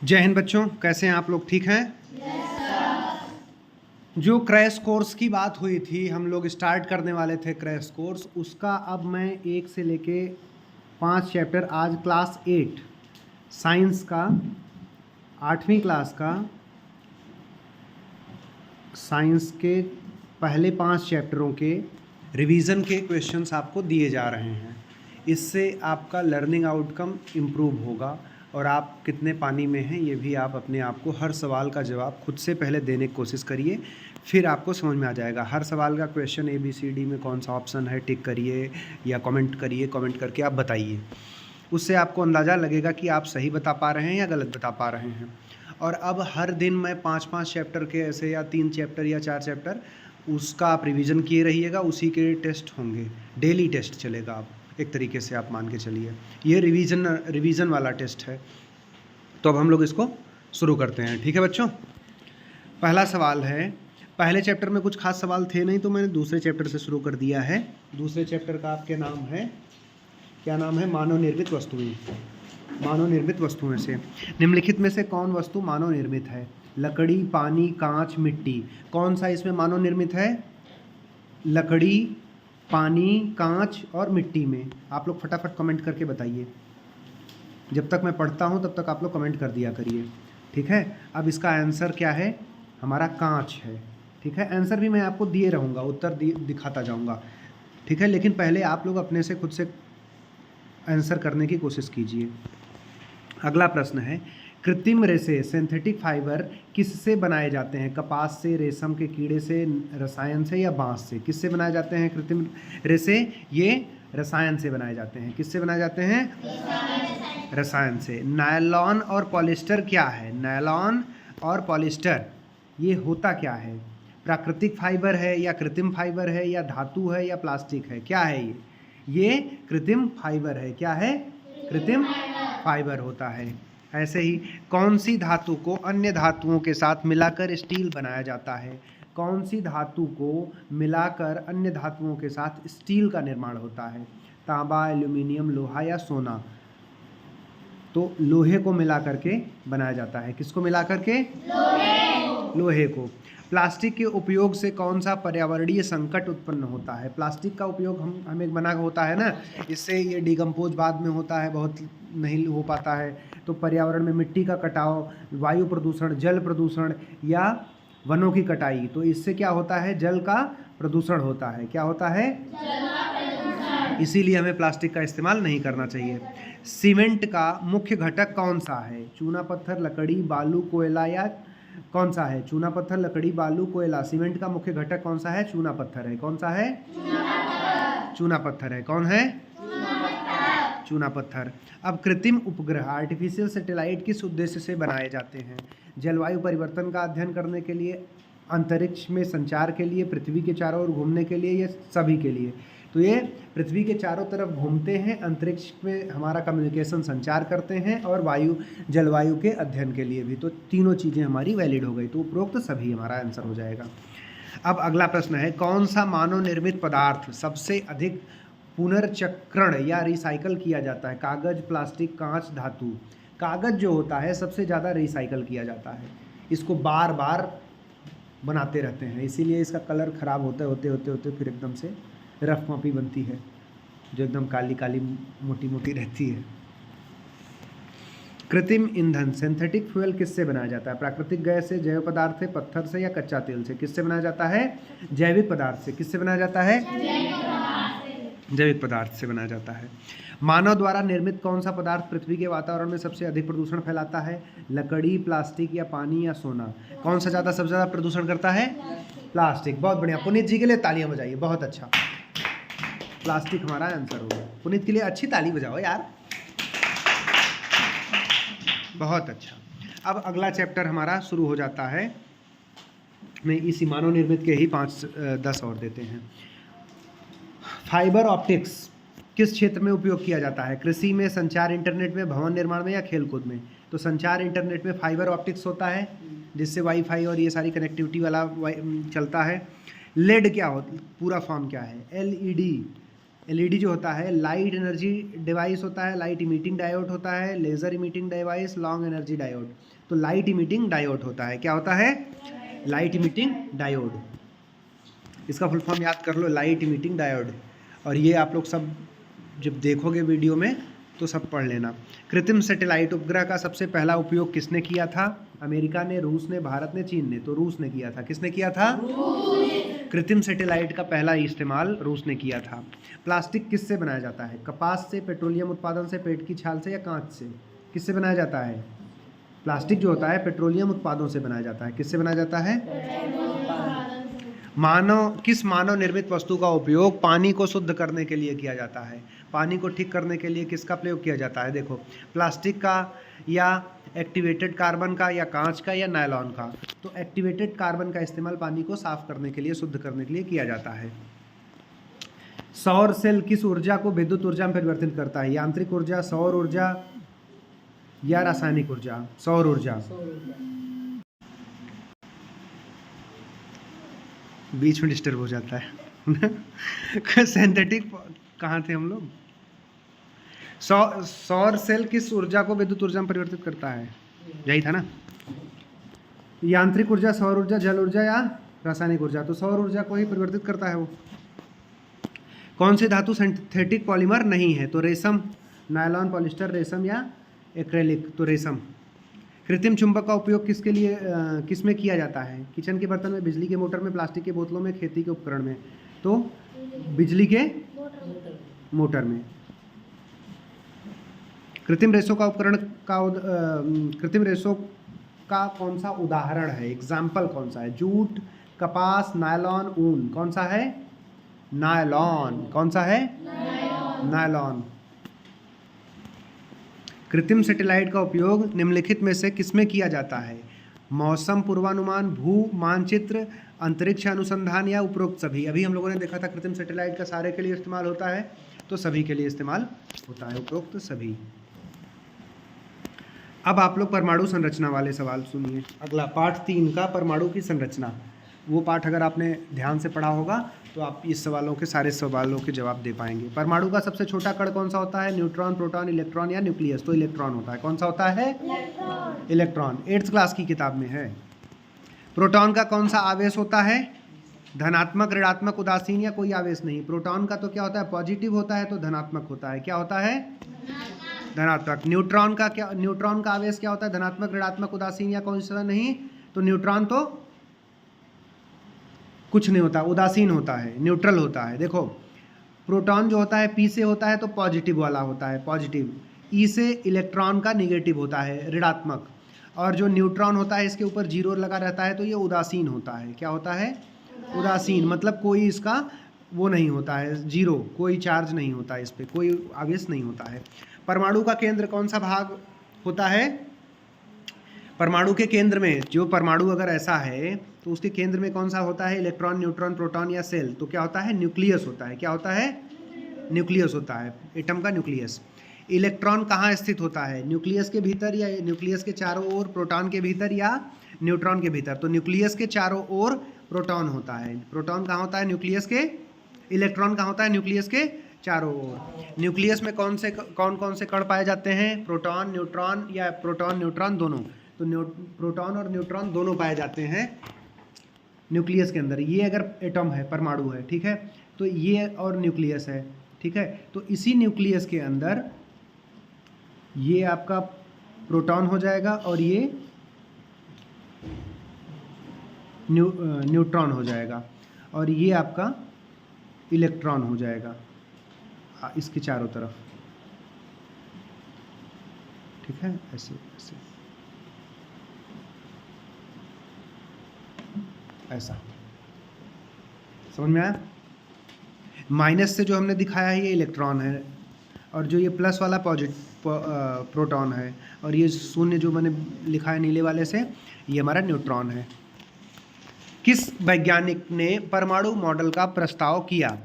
जय हिंद बच्चों, कैसे हैं आप लोग? ठीक हैं? जो क्रैश कोर्स की बात हुई थी, हम लोग स्टार्ट करने वाले थे क्रैश कोर्स, उसका अब मैं 1 से लेके 5 चैप्टर, आज क्लास 8 साइंस का 8वीं क्लास का साइंस के पहले 5 चैप्टरों के रिवीजन के क्वेश्चंस आपको दिए जा रहे हैं। इससे आपका लर्निंग आउटकम इम्प्रूव होगा और आप कितने पानी में हैं ये भी आप अपने आप को हर सवाल का जवाब खुद से पहले देने की कोशिश करिए, फिर आपको समझ में आ जाएगा। हर सवाल का क्वेश्चन ABCD में कौन सा ऑप्शन है टिक करिए या कमेंट करिए, कमेंट करके आप बताइए। उससे आपको अंदाज़ा लगेगा कि आप सही बता पा रहे हैं या गलत बता पा रहे हैं। और अब हर दिन मैं 5-5 चैप्टर के ऐसे या 3 चैप्टर या 4 चैप्टर उसका आप रिवीजन किए रहिएगा, उसी के टेस्ट होंगे, डेली टेस्ट चलेगा। आप एक तरीके से आप मान के चलिए ये रिवीजन वाला टेस्ट है। तो अब हम लोग इसको शुरू करते हैं, ठीक है बच्चों? पहला सवाल है, पहले चैप्टर में कुछ खास सवाल थे नहीं तो मैंने दूसरे चैप्टर से शुरू कर दिया है। दूसरे चैप्टर का आपके नाम है, क्या नाम है? मानव निर्मित वस्तुएं। मानव निर्मित वस्तुओं से निम्नलिखित में से कौन वस्तु मानव निर्मित है? लकड़ी, पानी, कांच, मिट्टी। कौन सा इसमें मानव निर्मित है? लकड़ी, पानी, कांच और मिट्टी में। आप लोग फटाफट कमेंट करके बताइए। जब तक मैं पढ़ता हूँ तब तक आप लोग कमेंट कर दिया करिए, ठीक है? अब इसका आंसर क्या है? हमारा कांच है, ठीक है? आंसर भी मैं आपको दिए रहूँगा, उत्तर दिखाता जाऊँगा, ठीक है? लेकिन पहले आप लोग अपने से खुद से आंसर करने की कोशिश कीजिए। अगला प्रश्न है, कृत्रिम रेशे सिंथेटिक फाइबर किससे बनाए जाते हैं? कपास से, रेशम के कीड़े से, रसायन से या बांस से? किससे बनाए जाते हैं कृत्रिम रेशे? ये रसायन से बनाए जाते हैं। किससे बनाए जाते हैं? रसायन से। नायलॉन और पॉलिस्टर क्या है? नायलॉन और पॉलिस्टर ये होता क्या है? प्राकृतिक फाइबर है या कृत्रिम फाइबर है या धातु है या प्लास्टिक है? क्या है ये कृत्रिम फाइबर है। क्या है? कृत्रिम फाइबर होता है। ऐसे ही कौन सी धातु को अन्य धातुओं के साथ मिलाकर स्टील बनाया जाता है? कौन सी धातु को मिलाकर अन्य धातुओं के साथ स्टील का निर्माण होता है? तांबा, एल्यूमिनियम, लोहा या सोना? तो लोहे को मिला करके बनाया जाता है। किसको मिला करके? लोहे को। प्लास्टिक के उपयोग से कौन सा पर्यावरणीय संकट उत्पन्न होता है? प्लास्टिक का उपयोग हमें बना होता है ना, इससे ये डिकम्पोज बाद में होता है, बहुत नहीं हो पाता है। तो पर्यावरण में मिट्टी का कटाव, वायु प्रदूषण, जल प्रदूषण या वनों की कटाई, तो इससे क्या होता है? जल का प्रदूषण होता है। क्या होता है? इसीलिए हमें प्लास्टिक का इस्तेमाल नहीं करना चाहिए। सीमेंट का मुख्य घटक कौन सा है? चूना पत्थर, लकड़ी, बालू, कोयला या कौन सा है? चूना पत्थर, लकड़ी, बालू, कोयला। सीमेंट का मुख्य घटक कौन सा है? चूना पत्थर है। कौन सा है? चूना पत्थर है। कौन है? चूना पत्थर। अब कृत्रिम उपग्रह आर्टिफिशियल सैटेलाइट किस उद्देश्य से बनाए जाते हैं? जलवायु परिवर्तन का अध्ययन करने के लिए, अंतरिक्ष में संचार के लिए, पृथ्वी के चारों ओर घूमने के लिए, या सभी के लिए? तो ये पृथ्वी के चारों तरफ घूमते हैं, अंतरिक्ष में हमारा कम्युनिकेशन संचार करते हैं, और जलवायु के अध्ययन के लिए भी। तो तीनों चीज़ें हमारी वैलिड हो गई, तो उपरोक्त सभी हमारा आंसर हो जाएगा। अब अगला प्रश्न है, कौन सा मानव निर्मित पदार्थ सबसे अधिक पुनर्चक्रण या रिसाइकल किया जाता है? कागज, प्लास्टिक, कांच, धातु। कागज जो होता है सबसे ज़्यादा रिसाइकल किया जाता है। इसको बार बार बनाते रहते हैं, इसीलिए इसका कलर ख़राब होते फिर एकदम से रफ कॉपी बनती है, जो एकदम काली काली मोटी मोटी रहती है। कृत्रिम ईंधन सिंथेटिक फ्यूल किससे बनाया जाता है? प्राकृतिक गैस से, जैव पदार्थ से, पत्थर से या कच्चा तेल से? किससे बनाया जाता है? जैविक पदार्थ से। किससे बनाया जाता है? जैविक पदार्थ से बनाया जाता है। मानव द्वारा निर्मित कौन सा पदार्थ पृथ्वी के वातावरण में सबसे अधिक प्रदूषण फैलाता है? लकड़ी, प्लास्टिक या पानी या सोना? कौन सा सबसे ज़्यादा प्रदूषण करता है? प्लास्टिक। बहुत बढ़िया, पुनीत जी के लिए तालियां बजाइए, बहुत अच्छा। प्लास्टिक हमारा आंसर होगा। पुनीत के लिए अच्छी ताली बजाओ यार, बहुत अच्छा। अब अगला चैप्टर हमारा शुरू हो जाता है। मैं इसी मानव निर्मित के ही 5-10 और देते हैं। फाइबर ऑप्टिक्स किस क्षेत्र में उपयोग किया जाता है? कृषि में, संचार इंटरनेट में, भवन निर्माण में या खेलकूद में? तो संचार इंटरनेट में फाइबर ऑप्टिक्स होता है, जिससे वाईफाई और ये सारी कनेक्टिविटी वाला चलता है। लेड क्या होती, पूरा फॉर्म क्या है? LED एलईडी जो होता है लाइट एनर्जी डिवाइस होता है, लाइट इमिटिंग डायोड होता है, laser emitting device, long energy diode. तो लाइट इमिटिंग डायोड होता है, क्या होता है? Light emitting diode. इसका फुल फॉर्म याद कर लो, लाइट इमिटिंग डायोड। और ये आप लोग सब जब देखोगे वीडियो में तो सब पढ़ लेना। कृत्रिम सैटेलाइट उपग्रह का सबसे पहला उपयोग किसने किया था? अमेरिका ने, रूस ने, भारत ने, चीन ने। तो रूस ने किया था। किसने किया था? कृत्रिम सैटेलाइट का पहला इस्तेमाल रूस ने किया था। प्लास्टिक किससे बनाया जाता है? कपास से, पेट्रोलियम उत्पादन से, पेट की छाल से या कांच से? किससे बनाया जाता है? प्लास्टिक जो होता है पेट्रोलियम उत्पादों से बनाया जाता है। किससे बनाया जाता है? किस मानव निर्मित वस्तु का उपयोग पानी को शुद्ध करने के लिए किया जाता है? पानी को ठीक करने के लिए किसका प्रयोग किया जाता है? देखो, प्लास्टिक का या एक्टिवेटेड कार्बन का या कांच का या नायलॉन का? तो एक्टिवेटेड कार्बन का इस्तेमाल पानी को साफ करने के लिए, शुद्ध करने के लिए किया जाता है। सौर सेल किस ऊर्जा को विद्युत ऊर्जा में परिवर्तित करता है? यांत्रिक ऊर्जा, सौर ऊर्जा या रासायनिक ऊर्जा? सौर ऊर्जा। बीच में डिस्टर्ब हो जाता है। सिंथेटिक कहाँ थे हम लोग? सौर सेल किस ऊर्जा को विद्युत ऊर्जा में परिवर्तित करता है? यही था ना। यांत्रिक ऊर्जा, सौर ऊर्जा, जल ऊर्जा या रासायनिक ऊर्जा? तो सौर ऊर्जा को ही परिवर्तित करता है वो। कौन सी धातु सिंथेटिक पॉलीमर नहीं है? तो रेशम, नायलॉन, पॉलिस्टर, रेशम या एक्रेलिक? तो रेशम। कृत्रिम चुंबक का उपयोग किसके लिए, किस में किया जाता है? किचन के बर्तन में, बिजली के मोटर में, प्लास्टिक के बोतलों में, खेती के उपकरण में? तो बिजली के मोटर में। कृत्रिम रेशों का उपकरण का कृत्रिम रेशों का कौन सा उदाहरण है? एग्जाम्पल कौन सा है? जूट, कपास, नायलॉन, ऊन? कौन सा है? नायलॉन। कौन सा है? नायलॉन। कृत्रिम सैटेलाइट का उपयोग निम्नलिखित में से किसमें किया जाता है? मौसम पूर्वानुमान, भू मानचित्र, अंतरिक्ष अनुसंधान या उपरोक्त सभी? अभी हम लोगों ने देखा था कृत्रिम सैटेलाइट का सारे के लिए इस्तेमाल होता है, तो सभी के लिए इस्तेमाल होता है, उपरोक्त सभी। अब आप लोग परमाणु संरचना वाले सवाल सुनिए। अगला पाठ 3 का परमाणु की संरचना, वो पाठ अगर आपने ध्यान से पढ़ा होगा तो आप इस सवालों के सारे सवालों के जवाब दे पाएंगे। परमाणु का सबसे छोटा कण कौन सा होता है? न्यूट्रॉन, प्रोटॉन, इलेक्ट्रॉन या न्यूक्लियस? तो इलेक्ट्रॉन होता है। कौन सा होता है? इलेक्ट्रॉन। 8th क्लास की किताब में है। प्रोटॉन का कौन सा आवेश होता है? धनात्मक, ऋणात्मक, उदासीन या कोई आवेश नहीं? प्रोटॉन का तो क्या होता है? पॉजिटिव होता है, तो धनात्मक होता है। क्या होता है? धनात्मक। न्यूट्रॉन का क्या, न्यूट्रॉन का आवेश क्या होता है? धनात्मक, ऋणात्मक, उदासीन या कौन सा नहीं? तो न्यूट्रॉन तो कुछ नहीं होता, उदासीन होता है, न्यूट्रल होता है। देखो, प्रोटॉन जो होता है पी से होता है तो पॉजिटिव वाला होता है, पॉजिटिव। ई से इलेक्ट्रॉन का निगेटिव होता है, ऋणात्मक। और जो न्यूट्रॉन होता है इसके ऊपर जीरो लगा रहता है तो ये उदासीन होता है। क्या होता है? उदासीन। मतलब कोई इसका वो नहीं होता है, जीरो, कोई चार्ज नहीं होता है, इस पर कोई आवेश नहीं होता है। परमाणु का केंद्र कौन सा भाग होता है? परमाणु के केंद्र में, जो परमाणु अगर ऐसा है तो उसके केंद्र में कौन सा होता है? इलेक्ट्रॉन, न्यूट्रॉन, प्रोटॉन या सेल? तो क्या होता है? न्यूक्लियस होता है। क्या होता है? न्यूक्लियस होता है, एटम का न्यूक्लियस। इलेक्ट्रॉन कहाँ स्थित होता है? न्यूक्लियस के भीतर या न्यूक्लियस के चारों ओर? प्रोटॉन के भीतर या न्यूट्रॉन के भीतर? तो न्यूक्लियस के चारों ओर प्रोटॉन होता है। प्रोटॉन कहाँ होता है? न्यूक्लियस के। इलेक्ट्रॉन कहाँ होता है? न्यूक्लियस के चारों ओर। न्यूक्लियस में कौन कौन से कण पाए जाते हैं? प्रोटॉन, न्यूट्रॉन या प्रोटॉन, न्यूट्रॉन दोनों? तो प्रोटॉन और न्यूट्रॉन दोनों पाए जाते हैं न्यूक्लियस के अंदर। ये अगर एटम है, परमाणु है, ठीक है, तो ये और न्यूक्लियस है, ठीक है, तो इसी न्यूक्लियस के अंदर ये आपका प्रोटॉन हो जाएगा और ये न्यूट्रॉन हो जाएगा और ये आपका इलेक्ट्रॉन हो जाएगा इसके चारों तरफ, ठीक है, ऐसे ऐसे ऐसा। समझ में आया? माइनस से जो हमने दिखाया है ये इलेक्ट्रॉन है और जो ये प्लस वाला प्रोटॉन है और ये शून्य जो मैंने लिखा है नीले वाले से, ये हमारा न्यूट्रॉन है। किस वैज्ञानिक ने परमाणु मॉडल का प्रस्ताव किया?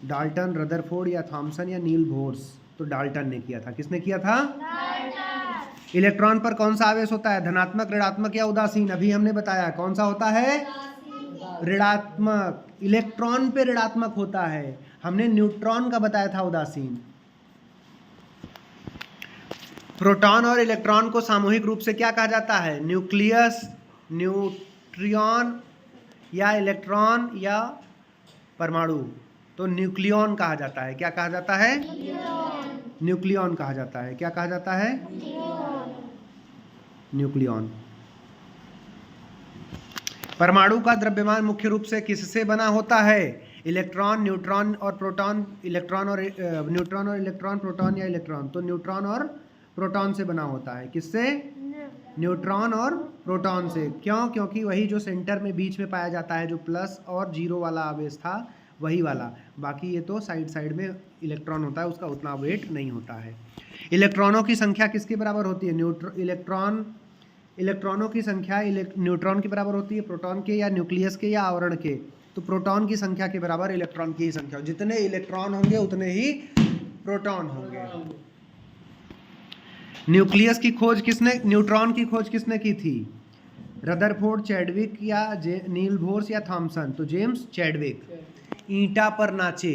डाल्टन, रदरफोर्ड या थॉमसन या नील बोर्स? तो डाल्टन ने किया था। किसने किया था? डाल्टन। इलेक्ट्रॉन पर कौन सा आवेश होता है? धनात्मक, ऋणात्मक या उदासीन? अभी हमने बताया कौन सा होता है? ऋणात्मक। इलेक्ट्रॉन पे ऋणात्मक होता है। हमने न्यूट्रॉन का बताया था उदासीन। प्रोटॉन और इलेक्ट्रॉन को सामूहिक रूप से क्या कहा जाता है? न्यूक्लियस, न्यूट्रियॉन या इलेक्ट्रॉन या परमाणु। तो न्यूक्लियॉन कहा जाता है। क्या कहा जाता है? न्यूक्लियॉन कहा जाता है। क्या कहा जाता है? न्यूक्लियॉन। परमाणु का द्रव्यमान मुख्य रूप से किससे बना होता है? इलेक्ट्रॉन, न्यूट्रॉन और प्रोटॉन, इलेक्ट्रॉन और न्यूट्रॉन और इलेक्ट्रॉन, प्रोटॉन या इलेक्ट्रॉन। तो न्यूट्रॉन और प्रोटॉन से बना होता है। किससे? न्यूट्रॉन और प्रोटॉन से। क्यों? क्योंकि वही जो सेंटर में बीच में पाया जाता है, जो प्लस और जीरो वाला आवेश था, वही वाला। बाकी ये तो साइड साइड में इलेक्ट्रॉन होता है, उसका उतना वेट नहीं होता है। इलेक्ट्रॉनों की संख्या किसके बराबर होती है? इलेक्ट्रॉनों की संख्या न्यूट्रॉन के बराबर होती है, प्रोटॉन के या न्यूक्लियस के या आवरण के। तो प्रोटॉन की संख्या के बराबर इलेक्ट्रॉन की ही संख्या। जितने इलेक्ट्रॉन होंगे उतने ही प्रोटॉन होंगे। न्यूक्लियस की खोज किसने, न्यूट्रॉन की खोज किसने की थी? रदरफोर्ड, चैडविक या नील बोर्स या थॉमसन? तो जेम्स चैडविक। ईंटा पर नाचे,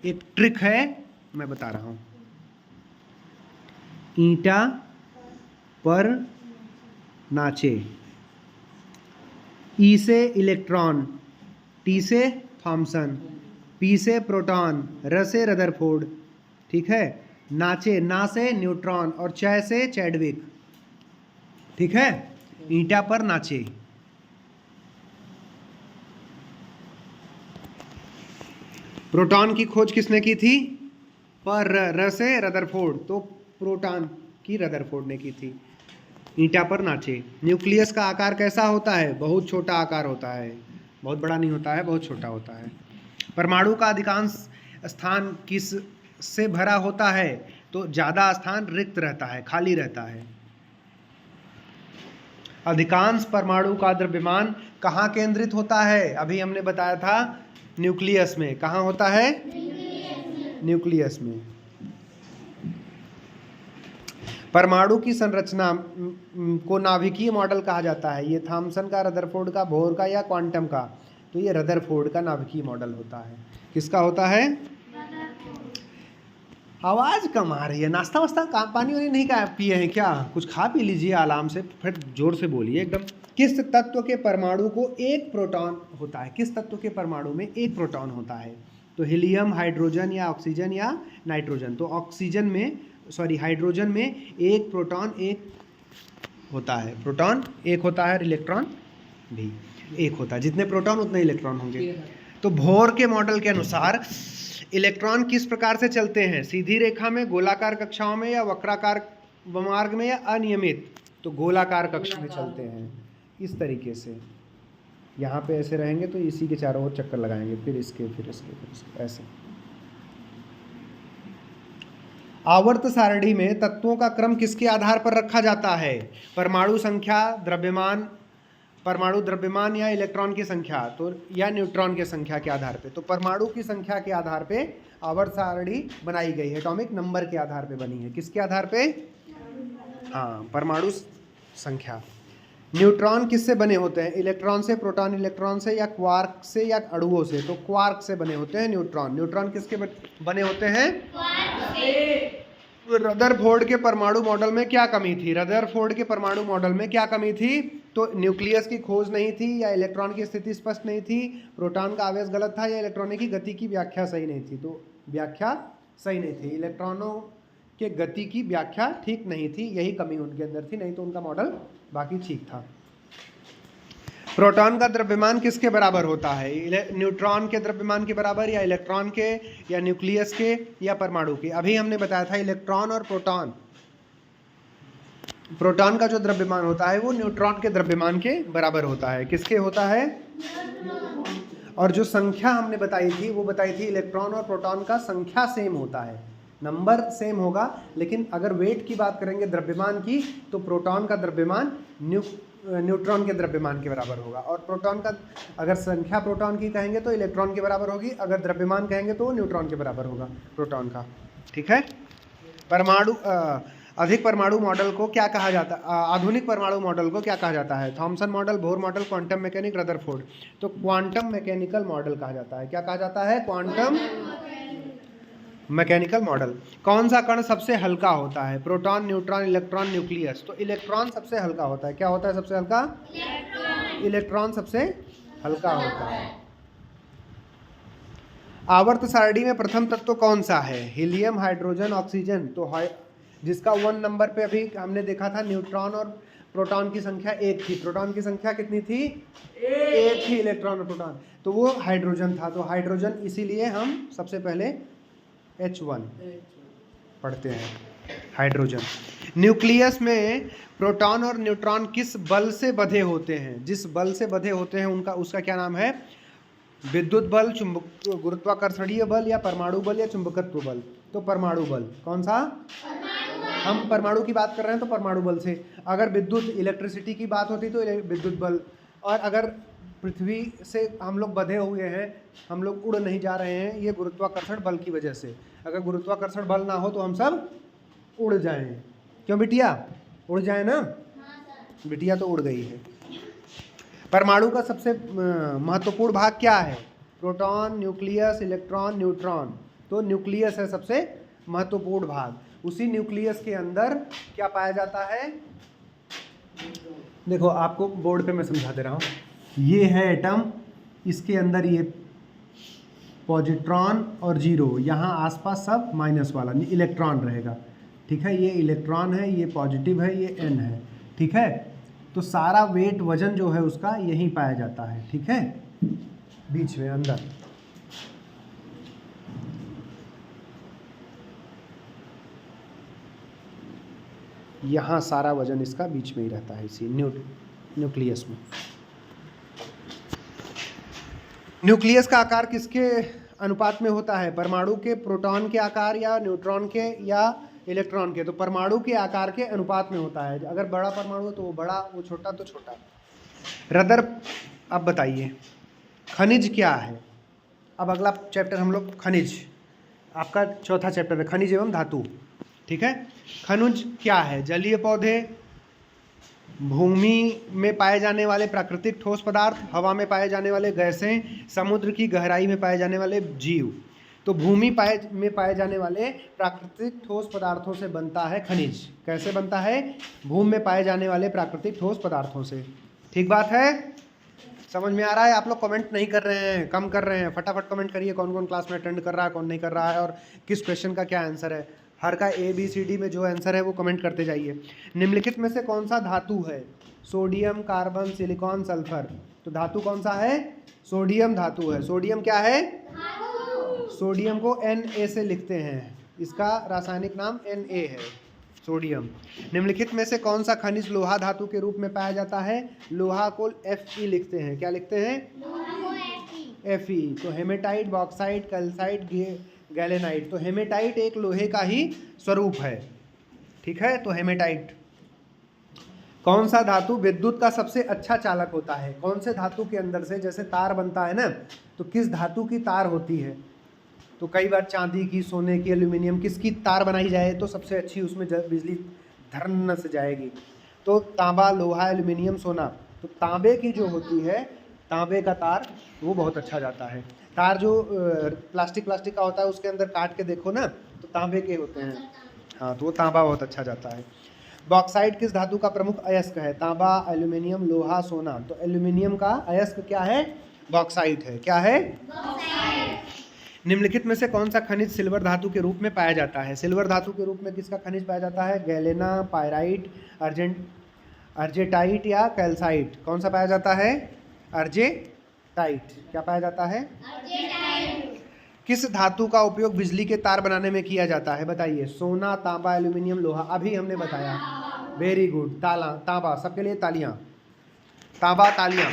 एक ट्रिक है, मैं बता रहा हूं। ईंटा पर नाचे। ई से इलेक्ट्रॉन, टी से थॉमसन, पी से प्रोटॉन, र से रदरफोर्ड। ठीक है। नाचे, ना से न्यूट्रॉन और च से चैडविक। ठीक है। ईंटा पर नाचे। प्रोटॉन की खोज किसने की थी? पर र से रदरफोर्ड। तो प्रोटॉन की रदरफोर्ड ने की थी। ईंटा पर नाचे। न्यूक्लियस का आकार कैसा होता है? बहुत छोटा आकार होता है, बहुत बड़ा नहीं होता है, बहुत छोटा होता है। परमाणु का अधिकांश स्थान किस से भरा होता है? तो ज़्यादा स्थान रिक्त रहता है, खाली रहता है। अधिकांश परमाणु का द्रव्यमान कहाँ केंद्रित होता है? अभी हमने बताया था न्यूक्लियस में। कहाँ होता है? न्यूक्लियस में। परमाणु की संरचना को नाभिकीय मॉडल कहा जाता है। ये थॉमसन का, रदरफोर्ड का, बोहर का या क्वांटम का? तो ये रदरफोर्ड का नाभिकीय मॉडल होता है। किसका होता है? आवाज़ कम आ रही है। नाश्ता वास्ता पानी वानी नहीं पिए हैं क्या? कुछ खा पी लीजिए आराम से, फिर जोर से बोलिए एकदम। किस तत्व के परमाणु को एक प्रोटॉन होता है? किस तत्व के परमाणु में एक प्रोटॉन होता है? तो हीलियम, हाइड्रोजन या ऑक्सीजन या नाइट्रोजन? तो हाइड्रोजन में एक प्रोटॉन एक होता है। प्रोटॉन एक होता है और इलेक्ट्रॉन भी एक होता है। जितने प्रोटॉन उतने इलेक्ट्रॉन होंगे। तो बोहर के मॉडल के अनुसार इलेक्ट्रॉन किस प्रकार से चलते हैं? सीधी रेखा में, गोलाकार कक्षाओं में या वक्राकार मार्ग में या अनियमित? तो गोलाकार कक्ष में चलते हैं इस तरीके से। यहाँ पे ऐसे रहेंगे तो इसी के चारों ओर चक्कर लगाएंगे, फिर इसके, फिर इसके, फिर इसके, ऐसे। आवर्त सारणी में तत्वों का क्रम किसके आधार पर रखा जाता है? परमाणु संख्या, द्रव्यमान, परमाणु द्रव्यमान या इलेक्ट्रॉन की संख्या, तो या न्यूट्रॉन की संख्या के आधार पे। तो परमाणु की संख्या के आधार पे आवर्त सारणी बनाई गई है। एटॉमिक नंबर के आधार पे बनी है। किसके आधार पे? हाँ, परमाणु संख्या। न्यूट्रॉन किससे बने होते हैं? इलेक्ट्रॉन से, प्रोटॉन इलेक्ट्रॉन से या क्वार्क से या अणुओं से? तो क्वार्क से बने होते हैं न्यूट्रॉन। न्यूट्रॉन किसके बने होते हैं? क्वार्क से। रदरफोर्ड के परमाणु मॉडल में क्या कमी थी? रदरफोर्ड के परमाणु मॉडल में क्या कमी थी? तो न्यूक्लियस की खोज नहीं थी, या इलेक्ट्रॉन की स्थिति स्पष्ट नहीं थी, प्रोटॉन का आवेश गलत था, या इलेक्ट्रॉनों की गति की व्याख्या सही नहीं थी। तो व्याख्या सही नहीं थी। इलेक्ट्रॉनों के गति की व्याख्या ठीक नहीं थी, यही कमी उनके अंदर थी, नहीं तो उनका मॉडल बाकी ठीक था। प्रोटॉन का द्रव्यमान किसके बराबर होता है? न्यूट्रॉन के द्रव्यमान के बराबर, या इलेक्ट्रॉन के, या न्यूक्लियस के, या परमाणु के? अभी हमने बताया था इलेक्ट्रॉन और प्रोटॉन। प्रोटॉन का जो द्रव्यमान होता है वो न्यूट्रॉन के द्रव्यमान के बराबर होता है। किसके होता है? और जो संख्या हमने बताई थी वो बताई थी इलेक्ट्रॉन और प्रोटॉन का संख्या सेम होता है, नंबर सेम होगा, लेकिन अगर वेट की बात करेंगे द्रव्यमान की, तो प्रोटॉन का द्रव्यमान न्यूट्रॉन के द्रव्यमान के बराबर होगा, और प्रोटॉन का अगर संख्या प्रोटॉन की कहेंगे तो इलेक्ट्रॉन के बराबर होगी, अगर द्रव्यमान कहेंगे तो न्यूट्रॉन के बराबर होगा प्रोटॉन का। ठीक है। परमाणु अधिक परमाणु मॉडल को क्या कहा जाता है, आधुनिक परमाणु मॉडल को क्या कहा जाता है? Thompson model, Bohr model, quantum mechanic, Rutherford. तो क्वांटम मैकेनिकल मॉडल कहा जाता है। क्या कहा जाता है? Quantum mechanical model. कौन सा कण सबसे हल्का होता है? Proton, neutron, electron, nucleus. तो इलेक्ट्रॉन सबसे हल्का होता है। क्या होता है सबसे हल्का? इलेक्ट्रॉन सबसे हल्का होता है। आवर्त सारणी में प्रथम तत्व कौन सा है? Helium, hydrogen, oxygen. तो जिसका 1 नंबर पे अभी हमने देखा था, न्यूट्रॉन और प्रोटॉन की संख्या 1 थी। प्रोटॉन की संख्या कितनी थी? 1 थी। इलेक्ट्रॉन और प्रोटॉन, तो वो हाइड्रोजन था। तो हाइड्रोजन, इसीलिए हम सबसे पहले H1 पढ़ते हैं, हाइड्रोजन। न्यूक्लियस में प्रोटॉन और न्यूट्रॉन किस बल से बंधे होते हैं? जिस बल से बंधे होते हैं उसका क्या नाम है? विद्युत बल, गुरुत्वाकर्षणीय बल, या परमाणु बल, या चुंबकत्व बल। तो परमाणु बल। कौन सा? हम परमाणु की बात कर रहे हैं तो परमाणु बल से। अगर विद्युत, इलेक्ट्रिसिटी की बात होती तो विद्युत बल। और अगर पृथ्वी से हम लोग बंधे हुए हैं, हम लोग उड़ नहीं जा रहे हैं, ये गुरुत्वाकर्षण बल की वजह से। अगर गुरुत्वाकर्षण बल ना हो तो हम सब उड़ जाएं। क्यों बिटिया? उड़ जाए ना? बिटिया तो उड़ गई है। परमाणु का सबसे महत्वपूर्ण भाग क्या है? Proton, nucleus, electron, neutron. तो न्यूक्लियस है सबसे महत्वपूर्ण भाग। उसी न्यूक्लियस के अंदर क्या पाया जाता है? देखो, आपको बोर्ड पे मैं समझा दे रहा हूँ। ये है एटम, इसके अंदर ये पॉजिट्रॉन और जीरो, यहाँ आसपास सब माइनस वाला इलेक्ट्रॉन रहेगा। ठीक है, ये इलेक्ट्रॉन है, ये पॉजिटिव है, ये N है। ठीक है, तो सारा वेट, वजन जो है उसका यहीं पाया जाता है। ठीक है, बीच में अंदर। यहाँ सारा वजन इसका बीच में ही रहता है, इसी न्यूक्लियस में। न्यूक्लियस का आकार किसके अनुपात में होता है? परमाणु के प्रोटॉन के आकार, या न्यूट्रॉन के, या इलेक्ट्रॉन के? तो परमाणु के आकार के अनुपात में होता है। अगर बड़ा परमाणु हो तो वो बड़ा, वो छोटा तो छोटा। रदर, अब बताइए खनिज क्या है? अब अगला चैप्टर हम लोग खनिज, आपका चौथा चैप्टर है खनिज एवं धातु। ठीक है, खनिज क्या है? जलीय पौधे, भूमि में पाए जाने वाले प्राकृतिक ठोस पदार्थ, हवा में पाए जाने वाले गैसें, समुद्र की गहराई में पाए जाने वाले जीव। तो भूमि में पाए जाने वाले प्राकृतिक ठोस पदार्थों से बनता है खनिज। कैसे बनता है? भूमि में पाए जाने वाले प्राकृतिक ठोस पदार्थों से। ठीक बात है? समझ में आ रहा है? आप लोग कमेंट नहीं कर रहे हैं, कम कर रहे हैं। फटाफट कमेंट करिए कौन कौन क्लास में अटेंड कर रहा है, कौन नहीं कर रहा है, और किस क्वेश्चन का क्या आंसर है। हर का ABCD में जो आंसर है वो कमेंट करते जाइए। निम्नलिखित में से कौन सा धातु है? Sodium, carbon, silicon, sulphur. तो धातु कौन सा है? सोडियम धातु है। सोडियम क्या है? सोडियम को Na से लिखते हैं, इसका रासायनिक नाम Na है, सोडियम। निम्नलिखित में से कौन सा खनिज लोहा धातु के रूप में पाया जाता है? लोहा को Fe लिखते हैं। क्या लिखते हैं? Fe। तो हेमेटाइट, बॉक्साइट, कैल्साइट, गैलेनाइट। तो हेमेटाइट एक लोहे का ही स्वरूप है। ठीक है, तो हेमेटाइट। कौन सा धातु विद्युत का सबसे अच्छा चालक होता है? कौन से धातु के अंदर से, जैसे तार बनता है ना, तो किस धातु की तार होती है? तो कई बार चांदी की, सोने की, एल्यूमिनियम, किसकी तार बनाई जाए तो सबसे अच्छी उसमें बिजली धड़न से जाएगी? तो तांबा, लोहा, एल्यूमिनियम, सोना। तो तांबे की जो होती है, तांबे का तार, वो बहुत अच्छा जाता है। तार जो प्लास्टिक का होता है उसके अंदर काट के देखो ना, तो तांबे के होते हैं। हाँ, तो वो तांबा बहुत अच्छा जाता है। बॉक्साइट किस धातु का प्रमुख अयस्क है? तांबा, एल्यूमिनियम, लोहा, सोना। तो एल्यूमिनियम का अयस्क क्या है? बॉक्साइट है। क्या है? निम्नलिखित में से कौन सा खनिज सिल्वर धातु के रूप में पाया जाता है? सिल्वर धातु के रूप में किसका खनिज पाया जाता है? गैलेना, पायराइट, अर्जेटाइट या कैल्साइट। कौन सा पाया जाता है? अर्जेटाइट। क्या पाया जाता है? अर्जेटाइट। किस धातु का उपयोग बिजली के तार बनाने में किया जाता है? बताइए। सोना, तांबा, एल्यूमिनियम, लोहा। अभी हमने बताया। Very good. तांबा। सबके लिए तालियां। तांबा, तालियां।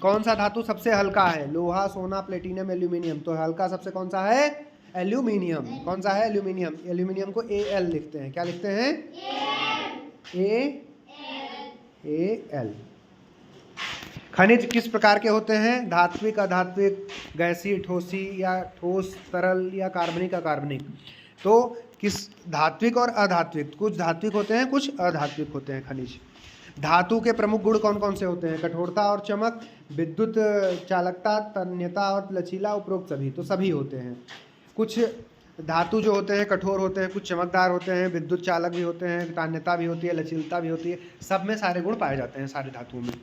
कौन सा धातु सबसे हल्का है? लोहा, सोना, प्लेटिनम, एल्यूमिनियम। तो हल्का सबसे कौन सा है? एल्यूमिनियम। कौन सा है? एल्यूमिनियम। एल्यूमिनियम को Al लिखते हैं। क्या लिखते हैं? Al। खनिज किस प्रकार के होते हैं? धात्विक, अधात्विक, गैसीय, ठोसी, या ठोस, तरल, या कार्बनिक, अकार्बनिक। तो किस धात्विक और अधात्विक, कुछ धात्विक होते हैं कुछ अधात्विक होते हैं खनिज। धातु के प्रमुख गुण कौन कौन से होते हैं? कठोरता और चमक, विद्युत चालकता, तन्यता और लचीला, उपरोक्त सभी। तो सभी होते हैं। कुछ धातु जो होते हैं कठोर होते हैं, कुछ चमकदार होते हैं, विद्युत चालक भी होते हैं, तन्यता भी होती है, लचीलता भी होती है। सब में सारे गुण पाए जाते हैं सारे धातुओं में।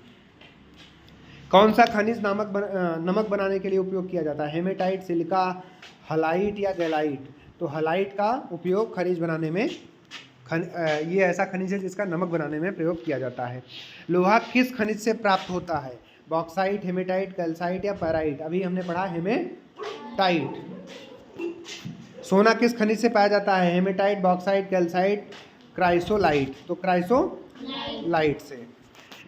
कौन सा खनिज नमक बनाने के लिए उपयोग किया जाता है? हेमेटाइट, सिलिका, हलाइट या गैलाइट। तो हलाइट का उपयोग खनिज बनाने में ये ऐसा खनिज है जिसका नमक बनाने में प्रयोग किया जाता है। लोहा किस खनिज से प्राप्त होता है? बॉक्साइट, हेमेटाइट, कैल्साइट या पैराइट। अभी हमने पढ़ा हेमेटाइट। सोना किस खनिज से पाया जाता है? Hematite, bauxite, calcite, chrysolite. तो क्राइसोलाइट से।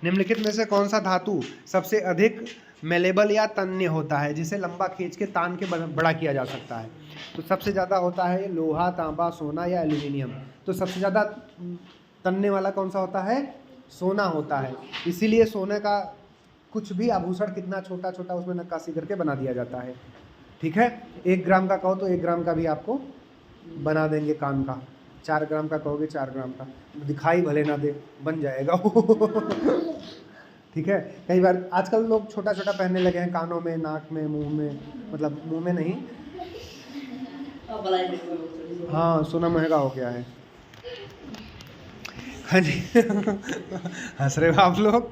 निम्नलिखित में से कौन सा धातु सबसे अधिक मेलेबल या तन्य होता है, जिसे लंबा खींच के तान के बड़ा किया जा सकता है? तो सबसे ज़्यादा होता है लोहा, तांबा, सोना या एल्यूमिनियम। तो सबसे ज़्यादा तन्ने वाला कौन सा होता है? सोना होता है। इसीलिए सोने का कुछ भी आभूषण कितना छोटा छोटा उसमें नक्काशी करके बना दिया जाता है। ठीक है, 1 ग्राम का कहो तो 1 ग्राम का भी आपको बना देंगे कान का। 4 ग्राम का कहोगे 4 ग्राम का, दिखाई भले ना दे, बन जाएगा ठीक है। कई बार आजकल लोग छोटा छोटा पहनने लगे हैं कानों में, नाक में, मुंह में, मतलब मुंह में नहीं, हाँ सोना महंगा हो गया है। हंस रहे हो आप लोग।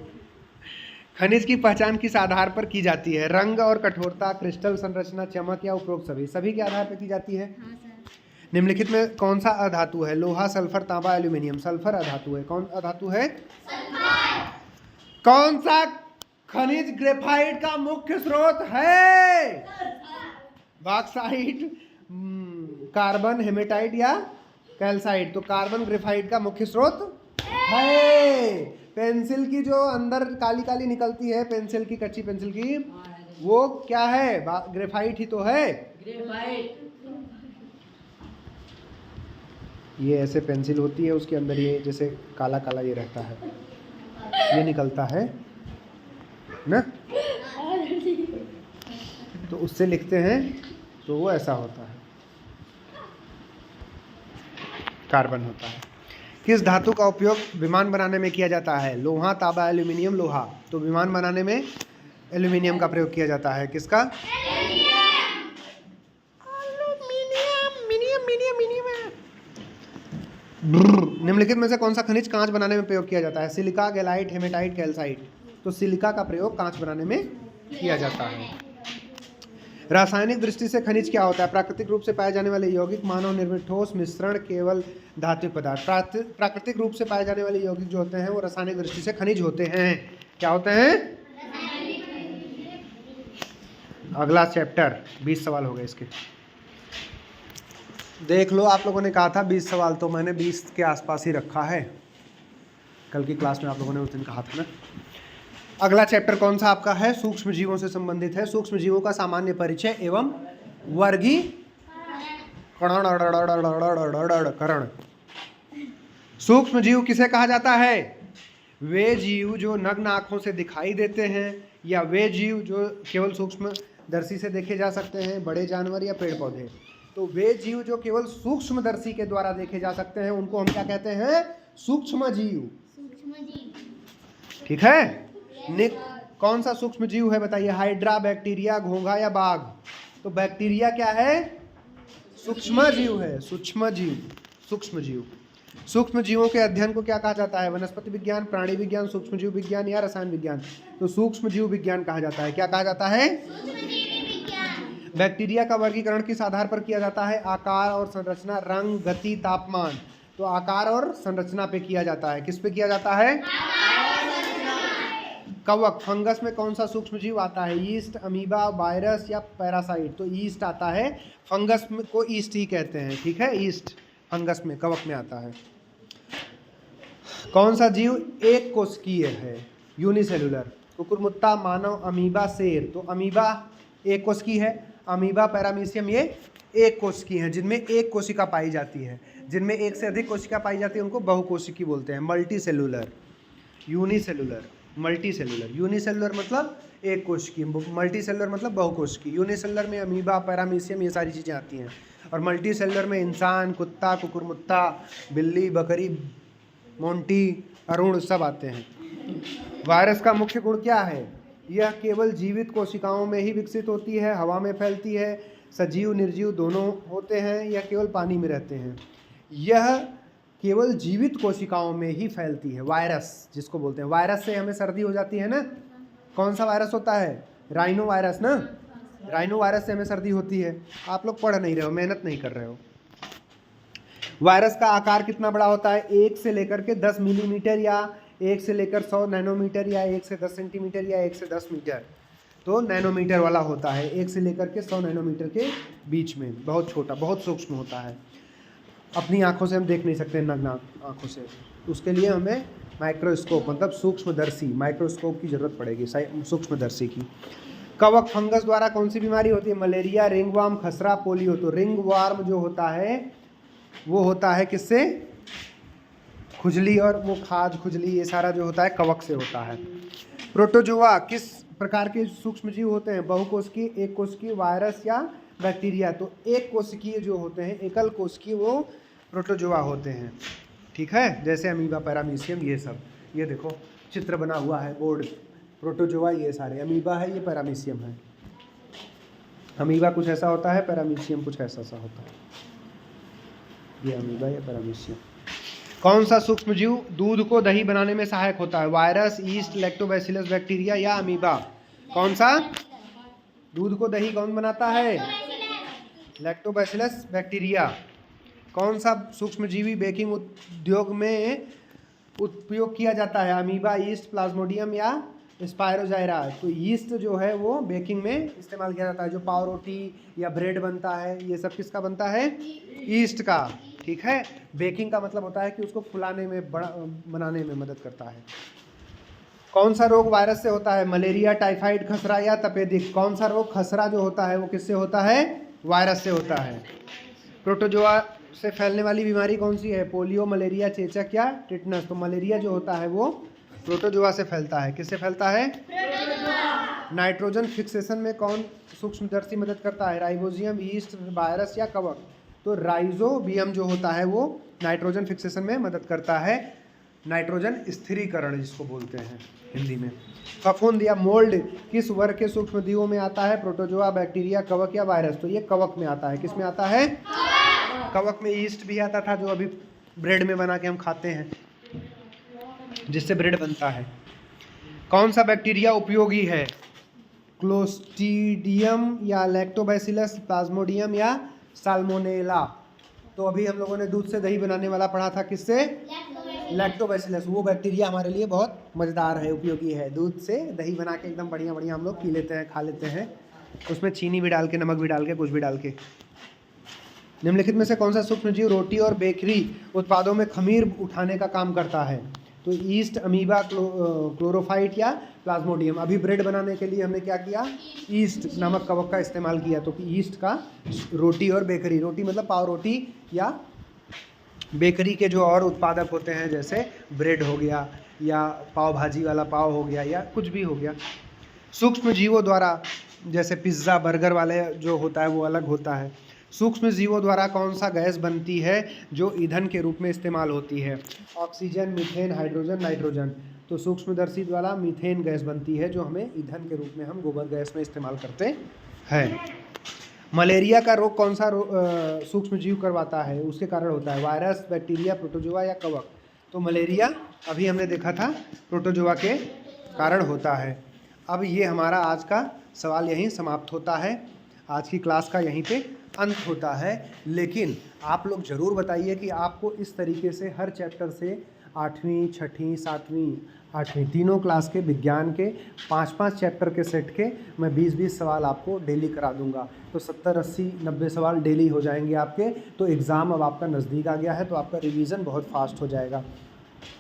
खनिज की पहचान किस आधार पर की जाती है? रंग और कठोरता, क्रिस्टल संरचना, चमक या उपरोक्त सभी। सभी के आधार पर की जाती है। निम्नलिखित में कौन सा अधातु है? लोहा, सल्फर, तांबा, एल्यूमिनियम। सल्फर अधातु है। कौन अधातु है? कौन सा खनिज ग्रेफाइट का मुख्य स्रोत है? बॉक्साइट, कार्बन, हेमेटाइट या कैल्साइट। तो कार्बन ग्रेफाइट का मुख्य स्रोत है। पेंसिल की जो अंदर काली काली निकलती है, पेंसिल की, कच्ची पेंसिल की, वो क्या है? ग्रेफाइट ही तो है। ये ऐसे पेंसिल होती है, उसके अंदर ये जैसे काला काला ये रहता है, ये निकलता है ना, तो उससे लिखते हैं तो वो ऐसा होता है, कार्बन होता है। किस धातु का उपयोग विमान बनाने में किया जाता है? लोहा, तांबा, एल्यूमिनियम, लोहा। तो विमान बनाने में एल्यूमिनियम का प्रयोग किया जाता है। किसका? निम्नलिखित में से कौन सा खनिज कांच बनाने में प्रयोग किया जाता है? सिलिका, गैलाइट, हेमेटाइट, कैल्साइट। तो सिलिका का प्रयोग कांच बनाने में किया जाता है। रासायनिक दृष्टि से खनिज क्या होता है? प्राकृतिक रूप से पाए जाने वाले यौगिक, मानव निर्मित ठोस मिश्रण, केवल धात्विक पदार्थ। प्राकृतिक रूप से पाए जाने वाले यौगिक जो होते हैं वो रासायनिक दृष्टि से खनिज होते हैं। क्या होते हैं? अगला चैप्टर, 20 सवाल हो गए इसके। देख लो, आप लोगों ने कहा था 20 सवाल, तो मैंने 20 के आसपास ही रखा है। कल की क्लास में आप लोगों ने उस दिन कहा था ना। अगला चैप्टर कौन सा आपका है? सूक्ष्म जीवों से संबंधित है। सूक्ष्म जीवों का सामान्य परिचय एवं वर्गीकरण। सूक्ष्म जीव किसे कहा जाता है? वे जीव जो नग्न आंखों से दिखाई देते हैं, या वे जीव जो केवल सूक्ष्म दर्शी से देखे जा सकते हैं, बड़े जानवर या पेड़ पौधे। तो वे जीव जो केवल सूक्ष्मदर्शी के द्वारा देखे जा सकते हैं उनको हम क्या कहते हैं? सूक्ष्म जीव। ठीक है। कौन सा सूक्ष्म जीव है बताइए? हाइड्रा, बैक्टीरिया, घोंघा या बाघ। तो बैक्टीरिया क्या है? सूक्ष्म जीव है। सूक्ष्म जीव। सूक्ष्म जीवों के अध्ययन को क्या कहा जाता है? वनस्पति विज्ञान, प्राणी विज्ञान, सूक्ष्म जीव विज्ञान या रसायन विज्ञान। तो सूक्ष्म जीव विज्ञान कहा जाता है। क्या कहा जाता है? बैक्टीरिया का वर्गीकरण किस आधार पर किया जाता है? आकार और संरचना, रंग, गति, तापमान। तो आकार और संरचना पे किया जाता है। किस पे किया जाता है? कवक। फंगस में कौन सा सूक्ष्म जीव आता है? ईस्ट, अमीबा, वायरस या पैरासाइट। तो ईस्ट आता है। फंगस को ईस्ट ही कहते हैं। ठीक है, ईस्ट फंगस में, कवक में आता है। कौन सा जीव एक कोशिकीय है? यूनिसेलुलर। कुकुरमुत्ता, मानव, अमीबा, शेर। तो अमीबा एक कोशिकीय है। अमीबा, पैरामीशियम ये एक कोशिकीय हैं, जिनमें एक कोशिका पाई जाती है। जिनमें एक से अधिक कोशिका पाई जाती है उनको बहुकोशिकी बोलते हैं। Multi cellular, unicellular. Multi cellular. Unicellular मतलब एक कोश की, मल्टी सेलुलर मतलब बहुकोश की। यूनिसेलुलर में अमीबा, पैरामीशियम ये सारी चीज़ें आती हैं, और मल्टी सेलुलर में इंसान, कुत्ता, कुकुरमुत्ता, बिल्ली, बकरी, मोंटी, अरुण सब आते हैं। वायरस का मुख्य गुण क्या है? यह केवल जीवित कोशिकाओं में ही विकसित होती है, हवा में फैलती है, सजीव निर्जीव दोनों होते हैं, या केवल पानी में रहते हैं। यह केवल जीवित कोशिकाओं में ही फैलती है। वायरस जिसको बोलते हैं, वायरस से हमें सर्दी हो जाती है ना, कौन सा वायरस होता है? राइनो वायरस ना, राइनो वायरस से हमें सर्दी होती है। आप लोग पढ़ नहीं रहे हो, मेहनत नहीं कर रहे हो। वायरस का आकार कितना बड़ा होता है? 1 से लेकर के 10 मिलीमीटर, या 1 से लेकर 100 नैनोमीटर, या 1 से 10 सेंटीमीटर, या 1 से 10 मीटर। तो नैनोमीटर वाला होता है, 1 से लेकर के 100 नैनोमीटर के बीच में, बहुत छोटा, बहुत सूक्ष्म होता है। अपनी आंखों से हम देख नहीं सकते, नग्न आंखों से, उसके लिए हमें माइक्रोस्कोप मतलब सूक्ष्मदर्शी, माइक्रोस्कोप की ज़रूरत पड़ेगी, सूक्ष्मदर्शी की। कवक फंगस द्वारा कौन सी बीमारी होती है? मलेरिया, रिंगवर्म, खसरा, पोलियो। तो रिंगवर्म जो होता है वो होता है किससे? खुजली, और वो खाज, खुजली, ये सारा जो होता है कवक से होता है। प्रोटोजोआ किस प्रकार के सूक्ष्मजीव होते हैं? बहुकोशिकीय, एक कोशिकीय, वायरस या बैक्टीरिया? तो एक कोशिकीय जो होते हैं, एकल कोशिकीय, वो प्रोटोजोआ होते हैं। ठीक है, जैसे अमीबा, पैरामीशियम, ये सब। ये देखो चित्र बना हुआ है बोर्ड, प्रोटोजोआ ये सारे, अमीबा है, ये पैरामीशियम है। अमीबा कुछ ऐसा होता है, पैरामीशियम कुछ ऐसा सा होता है। ये अमीबा या पैरामीशियम। कौन सा सूक्ष्मजीव दूध को दही बनाने में सहायक होता है? वायरस, ईस्ट, लैक्टोबैसिलस, बैक्टीरिया या अमीबा? कौन सा? दूध को दही कौन बनाता है? Lactobacillus, bacteria. कौन सा सूक्ष्मजीवी बेकिंग उद्योग में उपयोग किया जाता है? अमीबा, ईस्ट, प्लाज्मोडियम या स्पायरोजाइरा? तो ईस्ट जो है वो बेकिंग में इस्तेमाल किया जाता है। जो पाव रोटी या ब्रेड बनता है, ये सब किसका बनता है? ईस्ट का। ठीक है, बेकिंग का मतलब होता है कि उसको फुलाने में, बड़ा बनाने में मदद करता है। कौन सा रोग वायरस से होता है? मलेरिया, टाइफाइड, खसरा या तपेदिक? कौन सा रोग? खसरा जो होता है वो किससे होता है? वायरस से होता है। प्रोटोजोआ से फैलने वाली बीमारी कौन सी है? पोलियो, मलेरिया, चेचक या टिटनस? तो मलेरिया जो होता है वो प्रोटोजोआ से फैलता है। किससे फैलता है? नाइट्रोजन फिक्सेशन में कौन सूक्ष्मदर्शी मदद करता है? राइबोजियम, ईस्ट, वायरस या कवक? तो राइजोबियम जो होता है वो नाइट्रोजन फिक्सेशन में मदद करता है, नाइट्रोजन स्थिरीकरण जिसको बोलते हैं हिंदी में। फफूंद या मोल्ड किस वर्ग के सूक्ष्मजीवों में आता है? प्रोटोजोआ, बैक्टीरिया, कवक या वायरस? तो ये कवक में आता है। किस में आता है? कवक में। ईस्ट भी आता था जो अभी ब्रेड में बना के हम खाते हैं, जिससे ब्रेड बनता है। कौन सा बैक्टीरिया उपयोगी है? क्लोस्ट्रीडियम या लैक्टोबैसिलस, प्लाज्मोडियम या साल्मोनेला? तो अभी हम लोगों ने दूध से दही बनाने वाला पढ़ा था, किससे? लैक्टोबैसिलस। वो बैक्टीरिया हमारे लिए बहुत मज़ेदार है, उपयोगी है। दूध से दही बना के एकदम बढ़िया बढ़िया हम लोग पी लेते हैं, खा लेते हैं, उसमें चीनी भी डाल के, नमक भी डाल के, कुछ भी डाल के। निम्नलिखित में से कौन सा सूक्ष्मजीव रोटी और बेकरी उत्पादों में खमीर उठाने का काम करता है? तो ईस्ट, अमीबा, क्लोरोफाइट या प्लाज्मोडियम? अभी ब्रेड बनाने के लिए हमने क्या किया? ईस्ट नामक कवक का इस्तेमाल किया। तो ईस्ट का रोटी और बेकरी, रोटी मतलब पाव रोटी, या बेकरी के जो और उत्पादक होते हैं जैसे ब्रेड हो गया, या पाव भाजी वाला पाव हो गया, या कुछ भी हो गया। सूक्ष्म जीवों द्वारा, जैसे पिज्ज़ा, बर्गर वाले जो होता है वो अलग होता है। सूक्ष्म जीवों द्वारा कौन सा गैस बनती है जो ईंधन के रूप में इस्तेमाल होती है? Oxygen, methane, hydrogen, nitrogen? तो सूक्ष्मदर्शी द्वारा मीथेन गैस बनती है, जो हमें ईंधन के रूप में हम गोबर गैस में इस्तेमाल करते हैं। मलेरिया का रोग कौन सा सूक्ष्मजीव करवाता है, उसके कारण होता है? वायरस, बैक्टीरिया, प्रोटोजोआ या कवक? तो मलेरिया अभी हमने देखा था प्रोटोजोआ के कारण होता है। अब ये हमारा आज का सवाल यहीं समाप्त होता है, आज की क्लास का यहीं पे अंत होता है। लेकिन आप लोग ज़रूर बताइए कि आपको इस तरीके से हर चैप्टर से 8वीं, 6ठी, 7वीं, 8वीं तीनों क्लास के विज्ञान के 5-5 चैप्टर के सेट के मैं 20-20 सवाल आपको डेली करा दूंगा। तो 70, 80, 90 सवाल डेली हो जाएंगे आपके। तो एग्ज़ाम अब आपका नज़दीक आ गया है, तो आपका रिवीजन बहुत फास्ट हो जाएगा।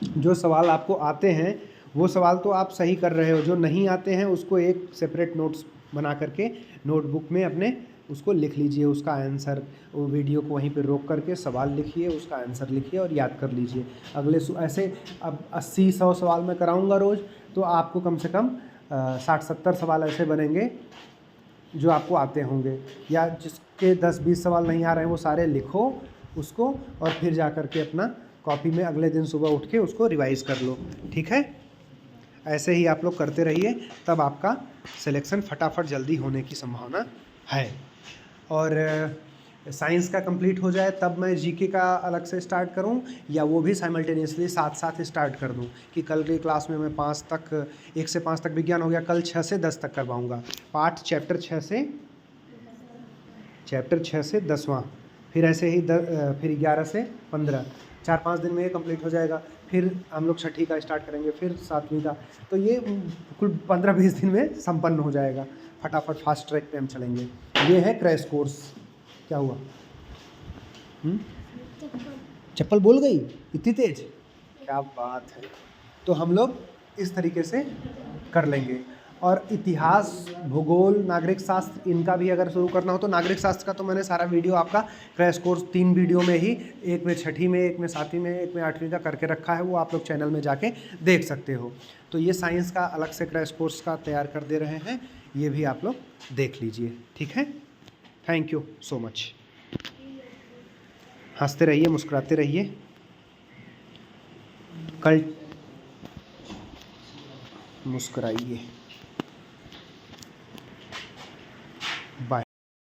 जो सवाल आपको आते हैं वो सवाल तो आप सही कर रहे हो, जो नहीं आते हैं उसको एक सेपरेट नोट्स बना करके नोटबुक में अपने उसको लिख लीजिए, उसका आंसर, वो वीडियो को वहीं पे रोक करके सवाल लिखिए, उसका आंसर लिखिए और याद कर लीजिए। अगले ऐसे अब 80-100 सवाल मैं कराऊंगा रोज़, तो आपको कम से कम 60-70 सवाल ऐसे बनेंगे जो आपको आते होंगे, या जिसके 10-20 सवाल नहीं आ रहे हैं वो सारे लिखो उसको, और फिर जा कर के अपना कॉपी में अगले दिन सुबह उठ के उसको रिवाइज़ कर लो। ठीक है, ऐसे ही आप लोग करते रहिए, तब आपका सिलेक्शन फटाफट जल्दी होने की संभावना है। और साइंस का कंप्लीट हो जाए तब मैं जीके का अलग से स्टार्ट करूं, या वो भी साइमल्टेनियसली साथ साथ स्टार्ट कर दूं कि कल की क्लास में मैं 5 तक, 1 से 5 तक विज्ञान हो गया, कल 6 से 10 तक करवाऊंगा पाठ, चैप्टर 6 से 10वां, फिर ऐसे ही फिर 11 से 15, 4-5 दिन में ये कंप्लीट हो जाएगा। फिर हम लोग छठी का स्टार्ट करेंगे, फिर 7वीं का, तो ये कुल 15-20 दिन में संपन्न हो जाएगा। फटाफट फास्ट ट्रैक पे हम चलेंगे। ये है क्रैश कोर्स। क्या हुआ? चप्पल बोल गई इतनी तेज? क्या बात है। तो हम लोग इस तरीके से कर लेंगे। और इतिहास, भूगोल, नागरिक शास्त्र, इनका भी अगर शुरू करना हो तो नागरिक शास्त्र का तो मैंने सारा वीडियो आपका क्रैश कोर्स 3 वीडियो में ही, एक में छठी में, एक में 7वीं में, एक में 8वीं का करके रखा है, वो आप लोग चैनल में जाके देख सकते हो। तो ये साइंस का अलग से क्रैश कोर्स का तैयार कर दे रहे हैं, ये भी आप लोग देख लीजिए। ठीक है, थैंक यू सो मच। हंसते रहिए, मुस्कुराते रहिए। कल मुस्कुराइए।